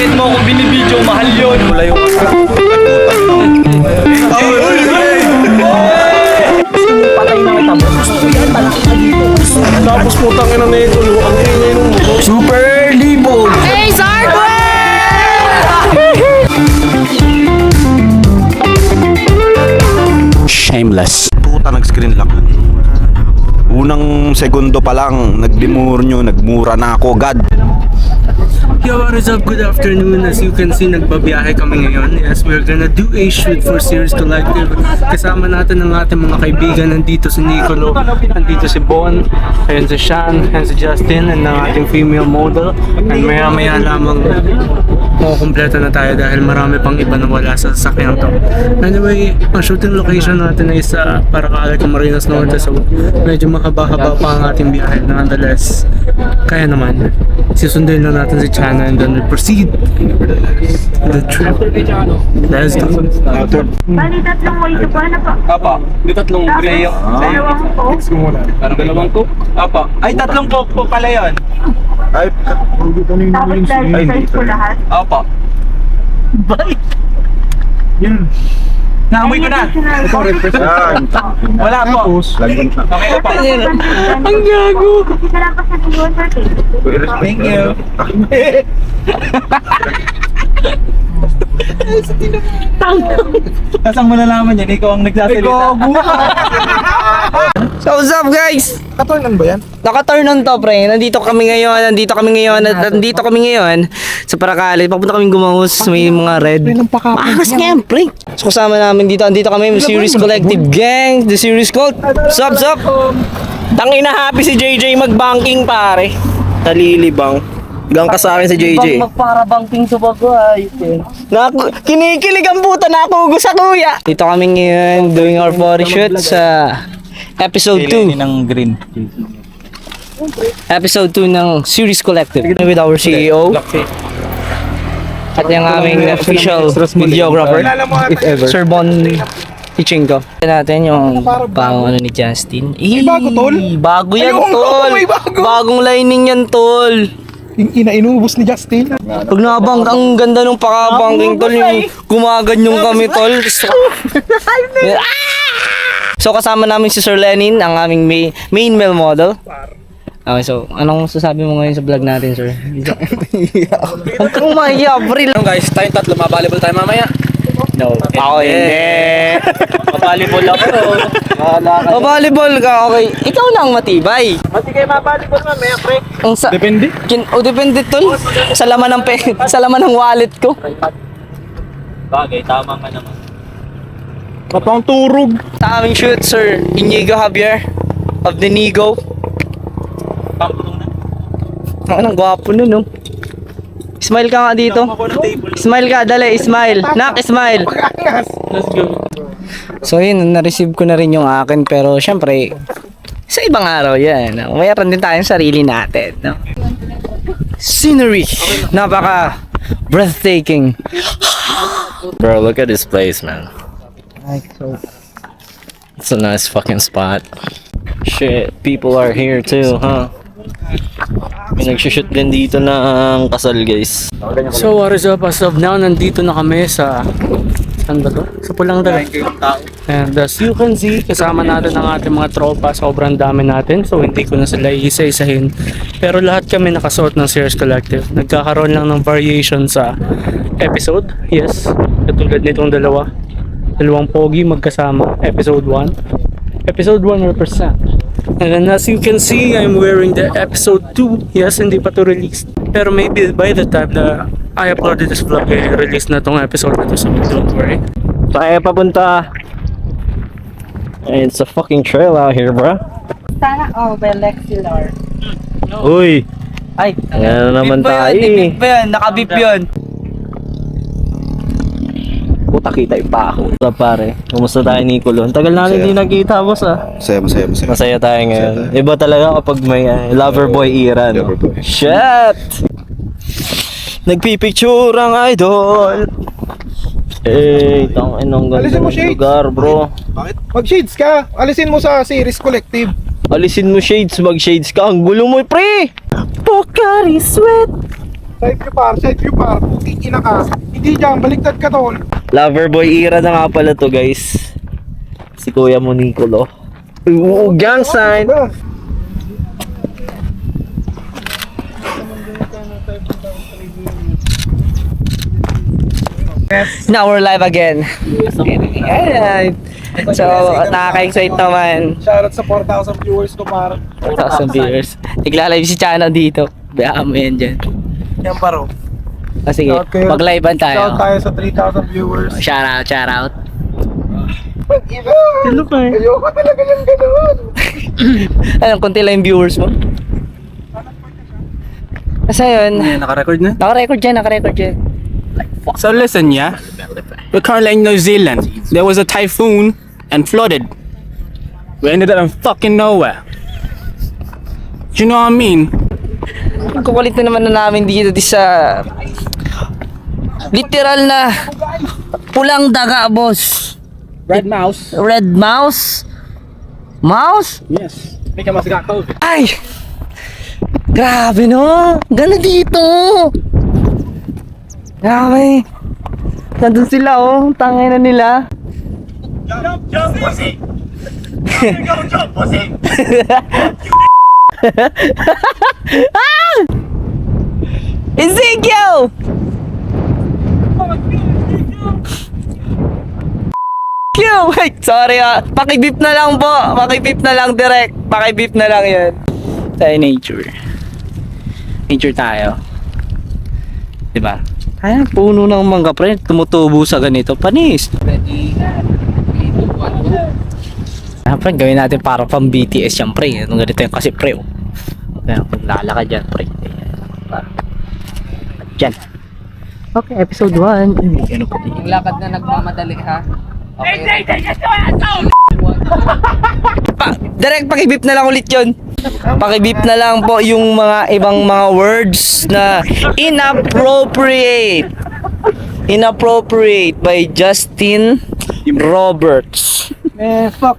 bakit mo akong binibidyo? Mahal yun. Wala yung patay na kita mo. Gusto ko yan, talaki ka dito. Tapos putang ina na ito, ang ingay nung motor. Super libog! Hey, Sargwe! Shameless. Puta, nag-screen lock. Unang segundo pa lang, nag-demur nyo, nagmura na ako, God. Yo, what is up? Good afternoon. As you can see, nagbabiyahe kami ngayon. Yes, we're gonna do a shoot for Series Collective. Kasama natin ang ating mga kaibigan. Nandito si Nicolo, nandito si Bon, and si Sean, and si Justin, and ang ating female model. And maya-maya lamang kumpleto na tayo dahil marami pang iba na wala sa sasakyan to. Anyway, ang shooting location natin ay sa Paracale, Camarines Norte. So, medyo mahaba-haba pa ang ating biyahe. Nonetheless, kaya naman. Susundin lang natin si Chana and then we proceed the trip. Let's go. Bali, tatlong way to ba na po? Apa, di tatlong gray yung Dalawang po. parang dalawang cook. Apa, ay tatlong cook po pala yun. Ay, Tapos dahil size po lahat. Apa. Bye. Naamoy ko na. yan. Wala po. Lagyan na. Okay pa. Ang gago! Salamat sa inyo, sir. Thank you. Kasang mo nalaman yan, ikaw ang nagsasalita. So what's up guys? Katornan ba yan? Naka-turn on to pre. Nandito kami ngayon sa Paracale. Papunta kaming gumahos, may mga red. Makas nga yan pre. So kasama namin dito, andito kami yung Series Collective Gang, the Series Cult. Sup? Tangina happy si JJ mag-banking pare. Talilibang. Gang ka sa akin si JJ. Magpara-banking sa bagay. Kinikilig ang puta na ako sa kuya. Dito kami ngayon doing our photo shoot sa episode 2. ng green. Episode 2 ng Series Collective with our CEO at yung aming official videographer Sir Bon Tichinko. Natin yung pang ano ni Justin. Bago tol? Bago yan tol. Bagong lining yan tol. Inubos ni Justin. Pag nabang ang ganda ng pakabangking tol, yung gumaganyong kami tol. So kasama namin si Sir Lenin, ang aming main male model. Okay, so anong sasabi mo ngayon sa vlog natin, sir? Huwag kang mahiya, Bril. Guys, tayong tatlo, mabalibol tayo mamaya. No, ako hindi. Mabalibol ako. Volleyball ka, okay. Ikaw na ang matibay. Mati kayo mabalibol mamaya, pre. Depende. Depende tol. Sa laman ng sa laman ng wallet ko. Bagay, tama ka naman. Kapang turog. Sa aming shoot, Sir Inigo Javier of the Nigo. Ang gwapo nun, no? Smile ka nga dito. Smile ka, dali, smile. Nak, smile. Let's go. So yun, na-receive ko na rin yung akin. Pero syempre, sa ibang araw yan. No? Mayroon din tayong sarili natin. No? Scenery. Napaka breathtaking. Bro, look at this place, man. It's a nice fucking spot. Shit, people are here too, huh? May nagsushoot din dito ng kasal, guys. So what is up? As of now, nandito na kami sa... Saan ba to? Sa Pulang Dagat. And as you can see, kasama natin ang ating mga tropa. Sobrang dami natin. So hindi ko na sila isa-isahin. Pero lahat kami nakasuot ng Series Collective. Nagkakaroon lang ng variation sa episode. Yes. Katulad nitong dalawang pogi magkasama. Episode 1. Episode 1 represent. And then as you can see, I'm wearing the episode 2. Yes, hindi pa to released. Pero maybe by the time na I uploaded this vlog, release na tong episode na to. So don't worry. Tayo papunta. It's a fucking trail out here, bro. Sana, Belexilar. Uy! Ay, Ayan na naman tayo eh. Bip yun, nakabip yun. Puta, kita pa ako. So, pare, kumusta tayo, Nicolo? Ang tagal natin hindi nagkita, boss, ah. Masaya. Masaya tayo ngayon. Iba talaga kapag may lover boy era, no? Lover boy. Shit! Nagpipicture ang idol. Eh, tangin ang ganda Alisin mo ng shades. lugar, bro. Mag-shades ka. Alisin mo sa Series Collective. Alisin mo shades, mag-shades ka. Ang gulo mo, pre! Pocari sweat! Side view par. Kikina ka. Hindi dyan, baliktad ka doon. Loverboy era na nga pala to, guys. Si Kuya mo Nicolo. Oo, gang sign. Now we're live again. Ayan. So, nakaka-excite naman. Shoutout sa 4,000 viewers ko par. 1,000 viewers. Tigla-live si Chana dito. Bayaan mo yan dyan. Yan paro. Ah, sige, Shout kayo. mag-livean Shout tayo. tayo sa 3,000 viewers. Shout out, shout out. Hello pa. Ayoko talaga yung gano'n. Anong, konti lang yung viewers mo? Kasi yun, Naka-record na? naka-record dyan. So listen, yeah. We're currently in New Zealand. There was a typhoon and flooded. We ended up in fucking nowhere. Do you know what I mean? Kukulit na naman na namin dito sa literal na pulang daga, boss. Red mouse. Red mouse? Mouse? Yes. Think I must have got COVID. Ay! Grabe no! Gano'n dito! Grabe! Nandun sila oh, tangay na nila. Jump, pussy! Jump, pussy! Ezekiel! Wait, sorry ah. Pakibip na lang po. Pakibip na lang direct. Pakibip na lang yan. Tayo nature. Nature tayo. Diba? Ay, puno ng mangga pre. Tumutubo sa ganito. Panis. Pre, gawin natin para pang BTS yan pre. Anong ganito yung kasi pre oh. Kaya kung lalakad dyan pre. Dyan. Okay, episode 1. Ano pa Yung lakad na nagmamadali ha. Direct pakibip na lang ulit yun. Pakibip na lang po yung mga ibang mga words na inappropriate. Inappropriate by Justin Roberts.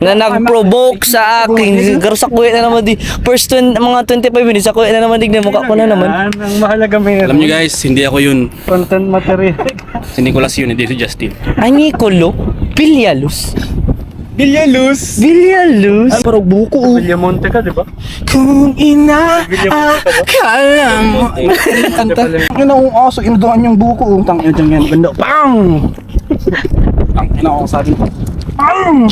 Na nag-provoke sa akin. Garo sa kuya na naman di. First mga 25 minutes sa kuya na naman di na mukha ko na naman. Ang mahalaga may Alam nyo guys, hindi ako yun. content material. Si Nicolas yun, hindi si Justin. Ay, Nicolo Villaluz. Bilyalus. Villaluz. Parang buko. Vilyamonte ka, di ba? Kung akala mo. Kanta. Yun ang aso, inuduan yung buko. Tang ina dyan yan. Ganda. Bang! Tang ina ako sabi. Bang!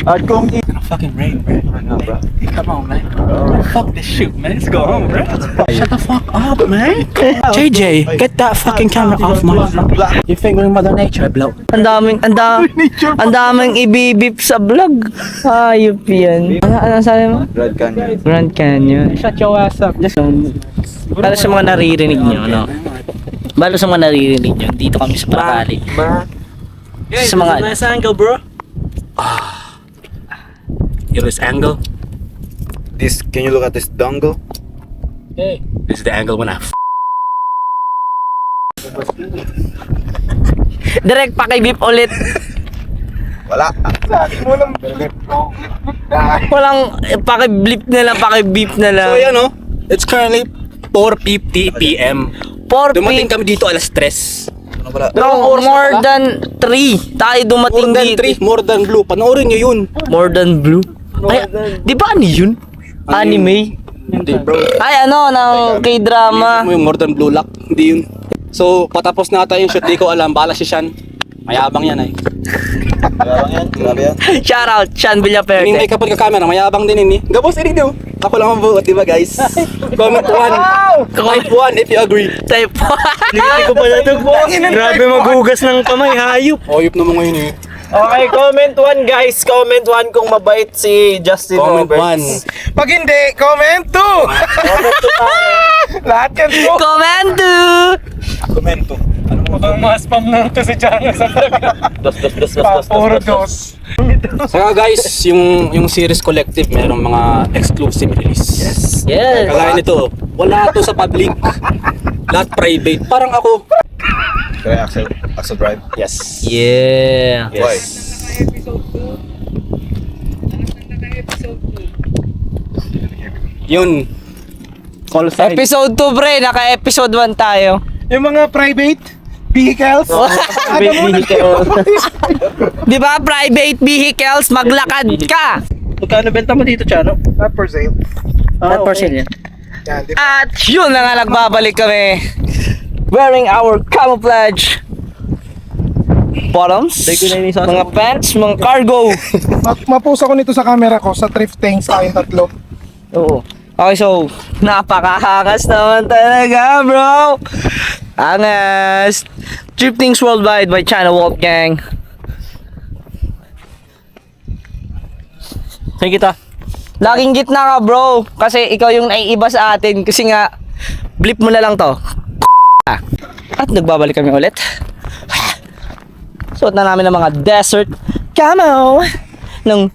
At kung Fucking rain, bro. Come on, man. Fuck this shoot, man. Let's go home, bro. Shut the fuck up, man. JJ, get that fucking camera off my. You think we're Mother Nature, blow? Ang daming ibibip sa vlog. Ayop yan. Ano sabi mo? Red Canyon. Grand Canyon. Shut your ass up. Just Para sa mga naririnig nyo, no? Balo sa mga naririnig nyo, dito kami sa Paracali. Sa mga... nice angle, bro. Hear this angle? This, can you look at this dongle? This is the angle when I Direct pakibip ulit. Wala. Walang pakibip na lang, pakibip na lang. So yan oh, it's currently 4:50 PM. 4 Dumating kami dito alas 3. No, more than 3. Tayo dumating More than dito. 3, more than blue. Panoorin nyo yun. More than blue. Ay, di ba ano yun? Anime? Hindi bro. Ay, ano, ng K-drama. Mo yung more than blue lock. Hindi yun. So, patapos na tayo yung shoot. Di ko alam. Bala si Sean. Mayabang yan ay. Grabe yan, grabe yan. Shout out, Sean Hindi Villaperte. kapag ka-camera. Mayabang din yun eh. Gabos ini nyo. Ako lang ang buot, diba guys? Comment 1. Type 1 if you agree. Type Hindi ko pala ito, boss. Grabe maghugas ng kamay, hayop. Oyop naman ngayon eh. Okay, comment 1 guys. Comment 1 kung mabait si Justin Comment Roberts. 1. Pag hindi, comment 2. Comment 2 Lahat yan po. Comment to! Komento. Mukhang mga spam na ito si Chana sa puro dos. Saka guys, yung series collective merong mga exclusive release. Yes. Kagaya nito, wala to sa public. Lahat private. Parang ako. Kaya Axel Drive. Yes. Yeah. Why? Yun. Call sign. Episode 2 pre, naka-episode 1 tayo. Yung mga private vehicles. Di ba, private vehicles, maglakad ka. Magkano benta mo dito, Chano? Not for sale. Not for sale yan. Yan, di ba? At yun na nga, nagbabalik kami. Wearing our camouflage bottoms, mga pants, mga cargo. Mapost ako nito sa camera ko sa thrifting sa akin tatlo. Oo. Okay, so, napakahakas naman talaga, bro. Angas. Things Worldwide by China Wolfgang. Saan kita? Laging gitna ka, bro. Kasi ikaw yung naiiba sa atin. Kasi nga, blip mo na lang to. At nagbabalik kami ulit. Suot na namin ng mga desert camo ng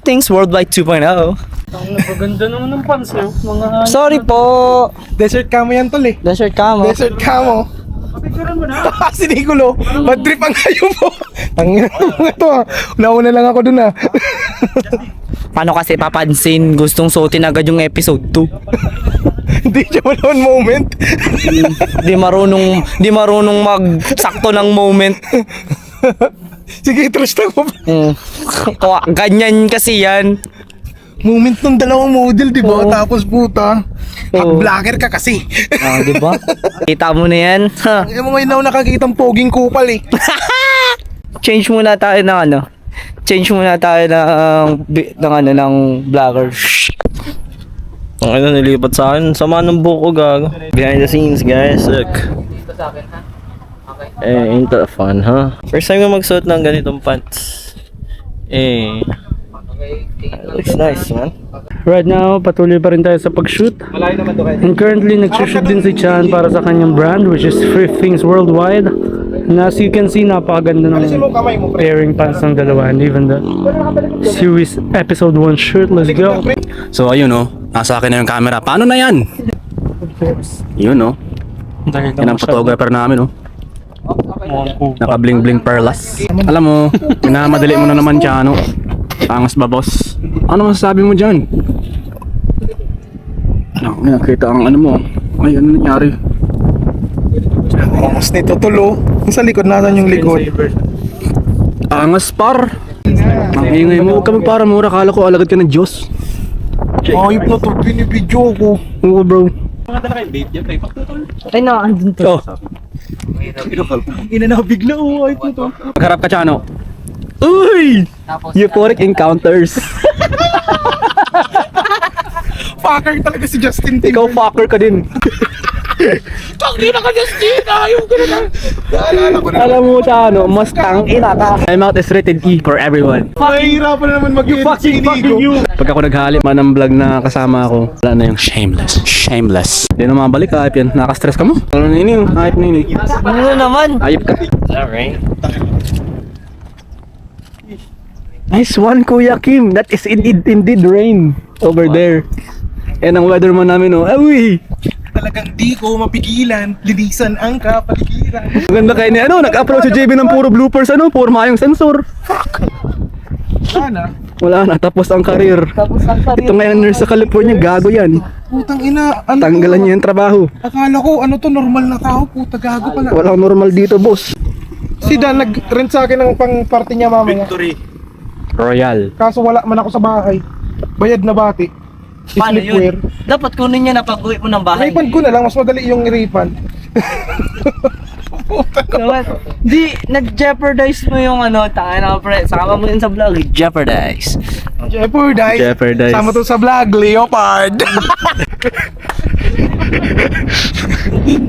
Things Worldwide 2.0. Ang napaganda naman ng pants eh. Mga Sorry po. Desert camo yan tol eh. Desert camo. Desert camo. Si Nicolo, bad trip ang kayo mo. Ang ito ah. Nauna lang ako dun ah. Paano kasi papansin? Gustong suotin agad yung episode 2. Hindi siya malawan moment. Di marunong magsakto ng moment. Sige, trust ako. Ganyan kasi yan. Moment ng dalawang model, di ba? Oo. Tapos puta. Oo. Vlogger ka kasi. Ah, di ba? Kita mo na yan. Ha. Yung mga inaw nakakitang poging kupal eh. Change muna tayo ng ano. Change muna tayo ng vlogger. Ang ina nilipat sa akin. Sama ng buko gago. Behind the scenes guys. Look. Dito sa akin, ha? Okay. Ain't that fun, huh? First time ko magsuot ng ganitong pants. Looks nice, man. Right now, patuloy pa rin tayo sa pag-shoot. And currently, nag-shoot din si Chan para sa kanyang brand, which is Things Worldwide. And as you can see, napakaganda ng pairing pants ng dalawa. And even the series episode 1 shirt. Let's go. So ayun oh, nasa akin na yung camera. Paano na yan? Yun oh. Yan ang photographer namin oh. Naka bling bling perlas. Alam mo, minamadali mo na naman Chano. Angas ba boss? Ano masasabi mo dyan? Ano, may nakita ang ano mo. Ay, ano nangyari? Angas nito tulo. Sa likod nasan yung likod. Angas par. Ang ingay mo, huwag ka magparamura. Kala ko alagad ka ng Diyos. Ayop na to, binibidyo ko. Oo bro. Ay na, andun to. Oh. Inanabig na oh, ayop na to. Magharap ka Chano. Uy! Tapos, Euphoric encounters. Fucker talaga si Justin Ikaw Timberlake. fucker ka din. Alam mo Chano, mas tangina ka. My mouth is rated E for everyone. Mahihirapan na naman mag-edit si Inigo. Pag ako naghali man ng vlog na kasama ako, wala na yung shameless. Shameless. Hindi na mabalik hype yan. Nakastress ka mo? Ano na yun yung hype na yun eh. Ano naman? Hype ka. Alright. Nice one Kuya Kim. That is indeed rain over there. Yan ang weatherman namin oh. Awi! Talagang di ko mapigilan, linisan ang kapaligiran. Maganda kayo ni ano, nag-upload si JB ng puro bloopers ano, puro mayong sensor. Sana. Wala na, tapos ang karir. Ito ngayon nurse sa California, gago yan. Putang ina, ano Tanggalan niya yung trabaho. Akala ko ano to, normal na tao, puta gago pala. Walang normal dito, boss. Si Dan nag-rent sa akin ng pang-party niya mamaya. Royal. Kaso wala man ako sa bahay. Bayad na bati. Paano Sleepwear. yun? Dapat kunin niya na pag-uwi mo ng bahay. Refund ko na lang, mas madali yung refund. Di, nag-jeopardize mo yung ano, tanga na pre. Saka mo yun sa vlog, jeopardize. Jeopardize. Jeopardize. Sama to sa vlog, Leopard.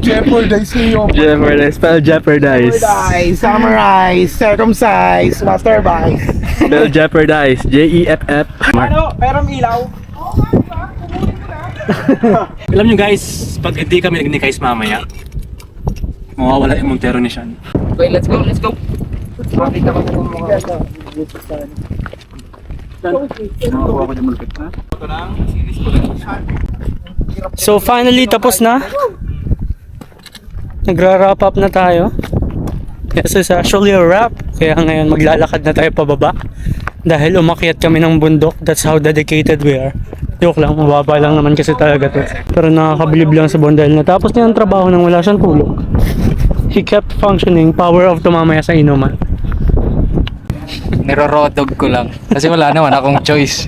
Jeopardize Leopard. Jeopardize, spell jeopardize. Jeopardize, summarize, circumcise, masturbise. Spell jeopardize, Jeff. Ano? Perang ilaw? Alam nyo guys, pag hindi kami nagnikais mamaya, mawawala yung Montero ni Sean. okay, let's go, let's go. Makita ko kung mga So finally, tapos na. Nagra-wrap up na tayo. This is actually a wrap. Kaya ngayon maglalakad na tayo pababa. Dahil umakyat kami ng bundok. That's how dedicated we are. Joke lang, mababa lang naman kasi talaga to. Pero nakakabilib lang sa Bon dahil natapos niya ang trabaho nang wala siyang tulog. He kept functioning, power of tumamaya sa inuman. Niro-rodog ko lang. Kasi wala naman akong choice.